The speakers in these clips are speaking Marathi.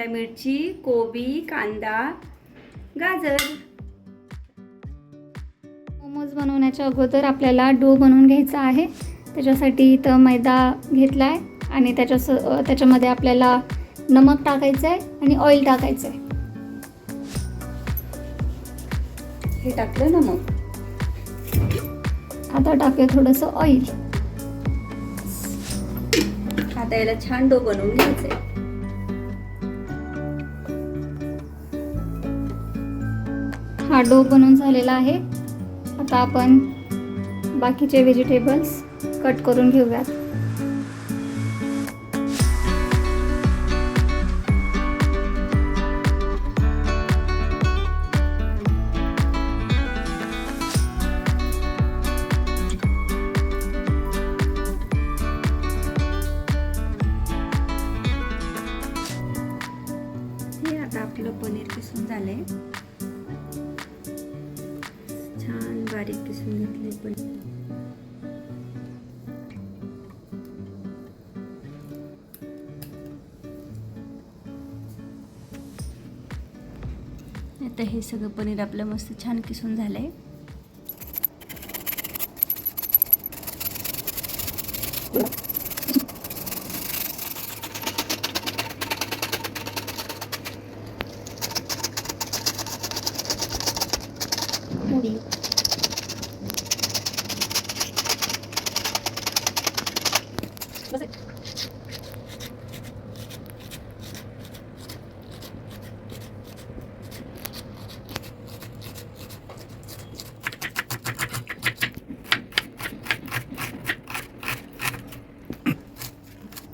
शिमला मिरची, कोबी, कांदा, गाजर. मोमोज बनवण्याच्या अगोदर आपल्याला डो बनवून घ्यायचा आहे. त्याच्यासाठी इथं मैदा घेतला आहे आणि त्याच्यामध्ये आपल्याला नमक टाकायचं आहे आणि ऑइल टाकायचं आहे. हे टाकलं नमक. आता टाकूया थोडंसं ऑइल. आता याला छान डो बनवून घ्यायचं आहे. हा डो बनवून झालेला आहे. आता आपण बाकीचे व्हेजिटेबल्स कट करून घेऊयात. आता आपलं पनीर किसून झालंय. छान बारीक किसून घेतलंय पनीर. आता हे सगळं पनीर आपलं मस्त छान किसून झालंय.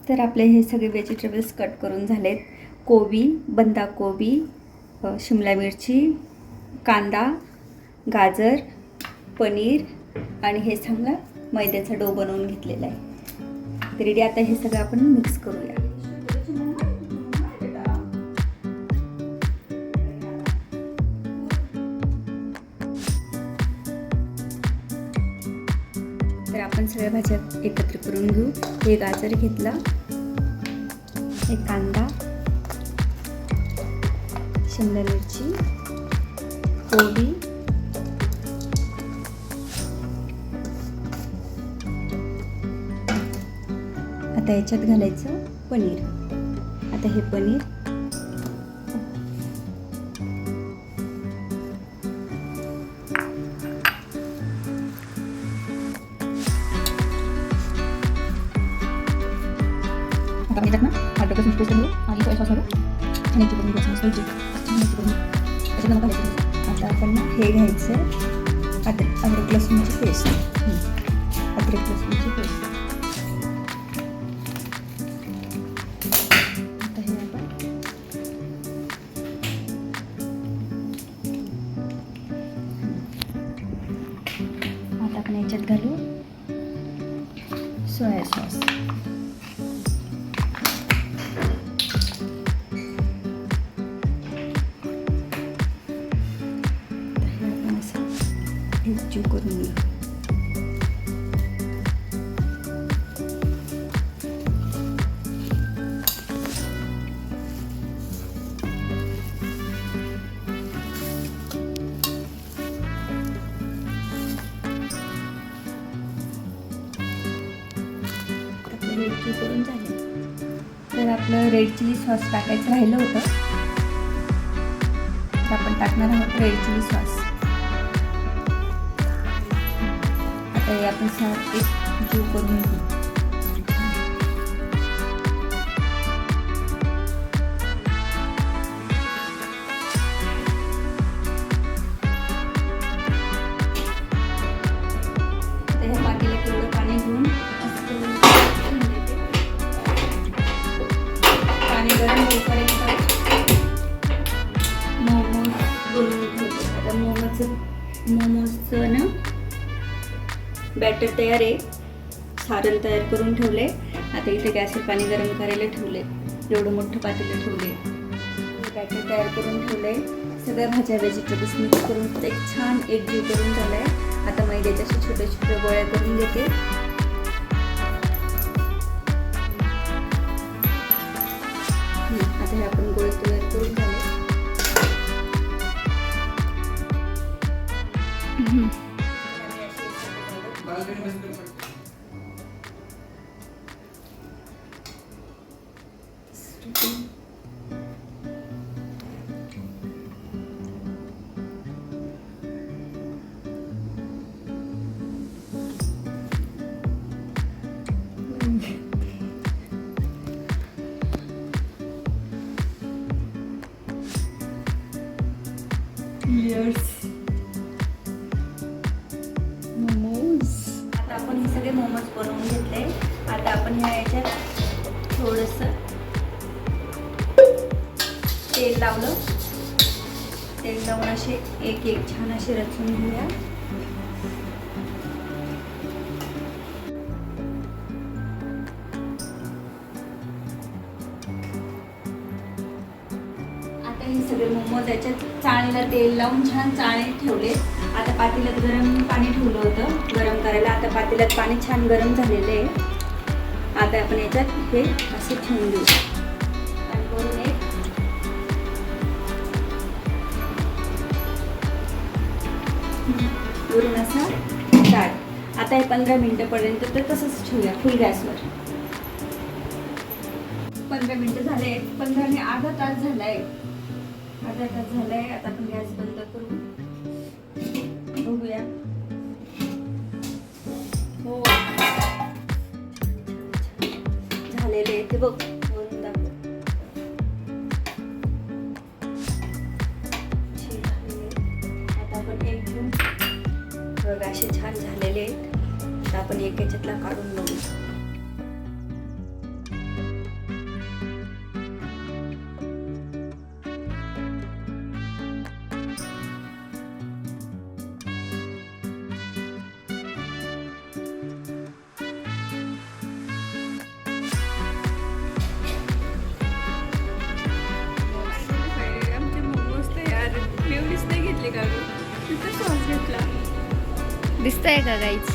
तर आपले हे सगळे व्हेजिटेबल्स कट करून झालेत. कोबी, बंधाकोबी, शिमला मिरची, कांदा, गाजर, पनीर आणि हे सगळं मैद्याचा डो बनवून घेतलेला आहे. तर रेडी. आता हे सगळं आपण मिक्स करूया. तर आपण सगळ्या भाज्या एकत्र करून घेऊ. हे गाजर घेतलं, हे कांदा, शिमला मिरची, कोबी, आता याच्यात घालायचं पनीर. आता हे पनीर आता आपण ना हार्ड पेस्ट पेस्ट करू आणि सोया सॉस घालू. छान एक करून घ्यायचं. मस्त छान एक करून त्याच्यात नमक घालायचं. आता आपण हे घ्यायचं अद्रक लसूणची पेस्ट. अद्रक लसूणची पेस्ट. आता हे आपण आता आपण याच्यात घालू सोया सॉस. एकजीव करून घ्या. एकजीव करून झाले. तर आपलं रेड चिली सॉस टाकायचं राहिलं होतं. तर आपण टाकणार आहोत रेड चिली सॉस. हे आपण एक जीव करून घेऊ. हे पातेल्यात थोडं पाणी घेऊन पाणी गरम होईपर्यंत मोमोज बनवून ठेवतो. आता मोमोजचं ना बॅटर तयार आहे. सारण तयार करून ठेवले. आता इथे गॅसवर पाणी गरम करायला ठेवले. एवढं मोठं पातेलं ठेवले. बॅटर तयार करून ठेवले. सगळ्या भाज्या व्हेजिटेबल्स मिक्स करून एक छान एकजीव करून झालाय. आता मैद्याच्या अशा छोट्या छोट्या गोळ्या करून घेते. आता हे आपण गोळे आता आपण हे सगळे मोमोज बनवून घेतले. आता आपण ह्या याच्यात थोडंसं तेल लावलं. तेल लावून असे एक एक छान असे रचून घेऊया. आता हे सगळे मोमोज याच्यात चाळणीला तेल लावून छान चाळणीत ठेवले. आता पातेल्यात गरम पाणी ठेवलं होतं गरम करायला. आता पातेल्यात पाणी छान गरम झालेलं आहे. आता आपण याच्यात हे असे ठेवून देऊ आणि वरून एक वरून असा ताट. आता हे 15 मिनिटापर्यंत तर तसंच ठेवूया फुल गॅसवर. 15 मिनिटं झाले. 15 ने अर्धा तास झालाय. अर्धा तास झालाय. आता आपण गॅस बंद करू. बघूया. हो झालेले ते बघ वरून दाखव. आता आपण एक घेऊन बघ असे छान झालेले आहेत. आता आपण एक याच्यातला काढून बघू. दिसतंय का गाईच?